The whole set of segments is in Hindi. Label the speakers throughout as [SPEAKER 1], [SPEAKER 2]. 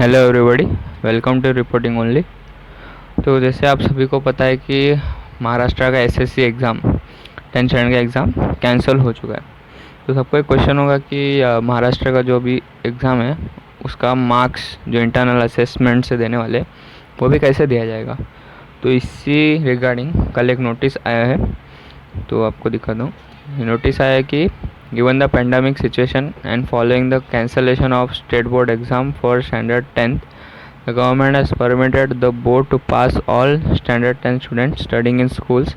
[SPEAKER 1] Hello everybody, welcome to reporting only. तो जैसे आप सभी को पता है कि महाराष्ट्र का एसएससी एग्ज़ाम 10th स्टैंडर्ड का एग्ज़ाम कैंसिल हो चुका है। तो सबको एक क्वेश्चन होगा कि महाराष्ट्र का जो भी एग्ज़ाम है उसका मार्क्स जो इंटरनल असेसमेंट से देने वाले वो भी कैसे दिया जाएगा। तो इसी रिगार्डिंग कल एक नोटिस आया है, तो आपको दिखा दूँ। नोटिस आया है कि given the pandemic situation and following the cancellation of state board exam for standard 10th, the government has permitted the board to pass all standard 10 students studying in schools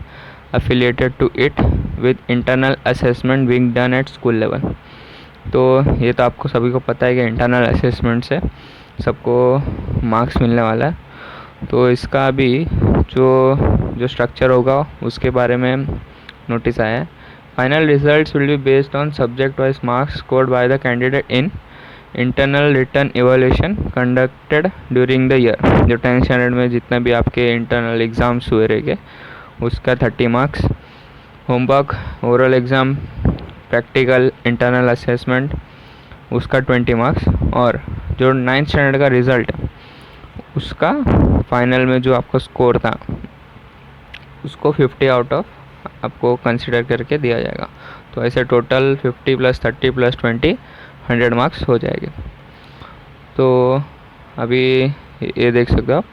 [SPEAKER 1] affiliated to it with internal assessment being done at school level. तो ये तो आपको सभी को पता है कि इंटरनल असेसमेंट से सबको मार्क्स मिलने वाला है। तो इसका भी जो स्ट्रक्चर होगा उसके बारे में नोटिस आया है। Final results will be based on subject-wise marks scored by the candidate in internal written evaluation conducted during the year। जो 10th स्टैंडर्ड में जितना भी आपके इंटरनल एग्ज़ाम्स हुए रहेंगे उसका 30 marks, homework, oral exam, practical, internal assessment उसका 20 मार्क्स, और जो 9th स्टैंडर्ड का रिज़ल्ट उसका फाइनल में जो आपका स्कोर था उसको 50 आउट ऑफ आपको कंसिडर करके दिया जाएगा। तो ऐसे टोटल 50 + 30 + 20 100 मार्क्स हो जाएंगे। तो अभी ये देख सकते हो आप,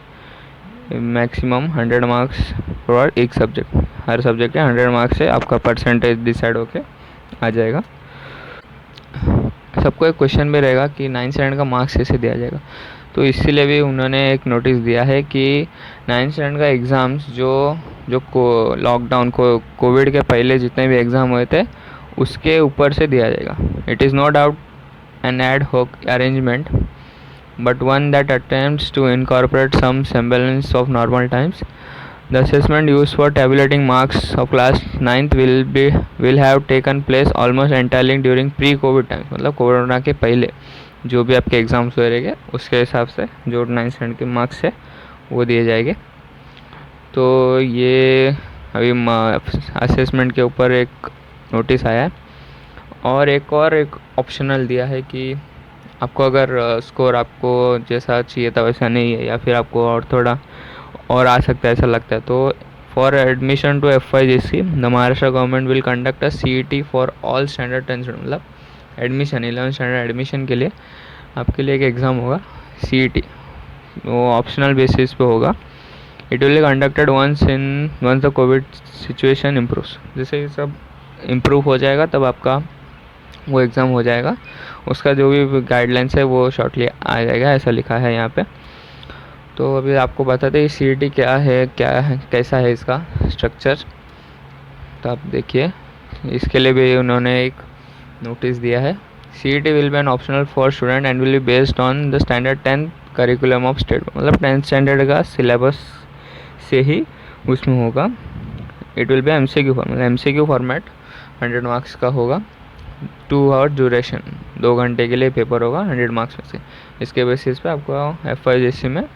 [SPEAKER 1] मैक्सिमम 100 मार्क्स फॉर एक सब्जेक्ट, हर सब्जेक्ट के 100 मार्क्स से आपका परसेंटेज डिसाइड होके आ जाएगा। सबको एक क्वेश्चन भी रहेगा कि 9th स्टैंडर्ड का मार्क्स कैसे दिया जाएगा। तो इसीलिए भी उन्होंने एक नोटिस दिया है कि 9th स्टैंडर्ड का एग्ज़ाम्स जो लॉकडाउन कोविड के पहले जितने भी एग्ज़ाम हुए थे उसके ऊपर से दिया जाएगा। It is no doubt an ad hoc arrangement but one that attempts to incorporate some semblance of normal times. The assessment used for tabulating marks of class 9th will have taken place almost entirely during pre-COVID times। मतलब कोरोना के पहले जो भी आपके एग्ज़ाम्स हुए रहेंगे उसके हिसाब से जो 9th स्टैंडर्ड के मार्क्स है वो दिए जाएंगे। तो ये अभी असेसमेंट के ऊपर एक नोटिस आया है, और एक ऑप्शनल दिया है कि आपको अगर स्कोर आपको जैसा चाहिए था वैसा नहीं है या फिर आपको और थोड़ा और आ सकता है ऐसा लगता है, तो for admission to FYGC the Maharashtra government will conduct a CET for all standard 10 student. मतलब एडमिशन 11th स्टैंडर्ड एडमिशन के लिए आपके लिए एक एग्ज़ाम होगा CET, वो ऑप्शनल बेसिस पे होगा। It will be conducted once the COVID situation improves. जैसे ये सब इम्प्रूव हो जाएगा तब आपका वो एग्ज़ाम हो जाएगा। उसका जो भी गाइडलाइंस है वो शॉर्टली आ जाएगा, ऐसा लिखा है यहाँ पे। तो अभी आपको बताते हैं CET क्या है कैसा है इसका स्ट्रक्चर। तो आप देखिए, इसके लिए भी उन्होंने एक नोटिस दिया है। CET will be an optional for student and will be based on the standard 10th curriculum of state. मतलब 10th स्टैंडर्ड का सिलेबस से ही उसमें होगा। It will B MCQ format, MCQ format 100 marks का होगा। 2 आवर ड्यूरेशन, 2 घंटे के लिए पेपर होगा 100 मार्क्स में से। इसके बेसिस पे आपको FYGC में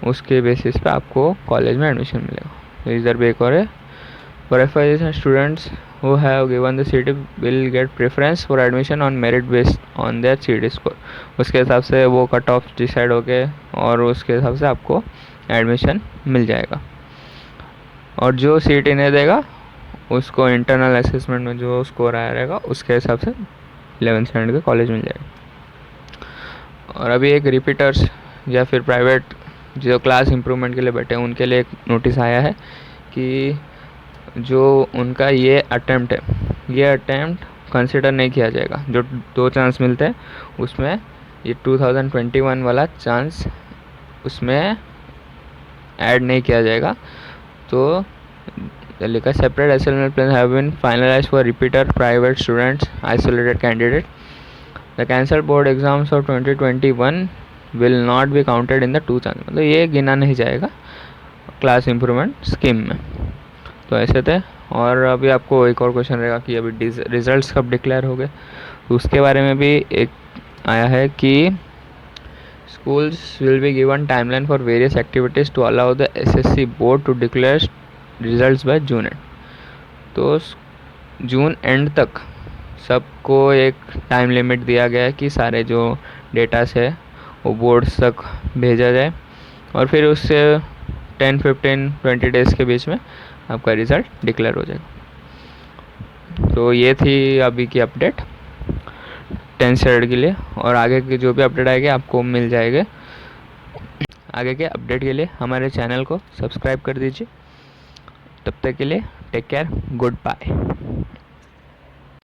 [SPEAKER 1] उसके बेसिस पे आपको कॉलेज में एडमिशन मिलेगा। इधर भी एक और है, for FYGC students who have given the CET will get preference for admission on merit based on their CET score। उसके हिसाब से वो कट ऑफ डिसाइड होके और उसके हिसाब से आपको एडमिशन मिल जाएगा। और जो CET नहीं देगा उसको इंटरनल असेसमेंट में जो स्कोर आया रहेगा उसके हिसाब से 11th स्टैंडर्ड के कॉलेज मिल जाएगा। और अभी एक रिपीटर्स या फिर प्राइवेट जो क्लास इम्प्रूवमेंट के लिए बैठे हैं उनके लिए एक नोटिस आया है कि जो उनका ये अटैम्प्ट कंसिडर नहीं किया जाएगा। जो 2 चांस मिलते हैं उसमें ये 2021 वाला चांस उसमें ऐड नहीं किया जाएगा। तो लिखा separate assessment plan have been finalised for repeater private students isolated candidate. The cancelled board exams of 2021 will not be counted in the 2 chance. मतलब ये गिना नहीं जाएगा क्लास इम्प्रूवमेंट स्कीम में। तो ऐसे थे। और अभी आपको एक और क्वेश्चन रहेगा कि अभी रिजल्ट्स कब डिक्लेयर हो गए, तो उसके बारे में भी एक आया है कि schools will be given timeline for various activities to allow the SSC board to declare results by June end। तो जून एंड तक सबको एक टाइम लिमिट दिया गया है कि सारे जो डेटास है वो बोर्ड्स तक भेजा जाए और फिर उससे 10-15-20 डेज़ के बीच में आपका रिज़ल्ट डिक्लेयर हो जाएगा। तो ये थी अभी की अपडेट 10th स्टैंडर्ड के लिए, और आगे की जो भी अपडेट आएगी आपको मिल जाएगा। आगे के अपडेट के लिए हमारे चैनल को सब्सक्राइब कर दीजिए। तब तक के लिए टेक केयर, गुड बाय।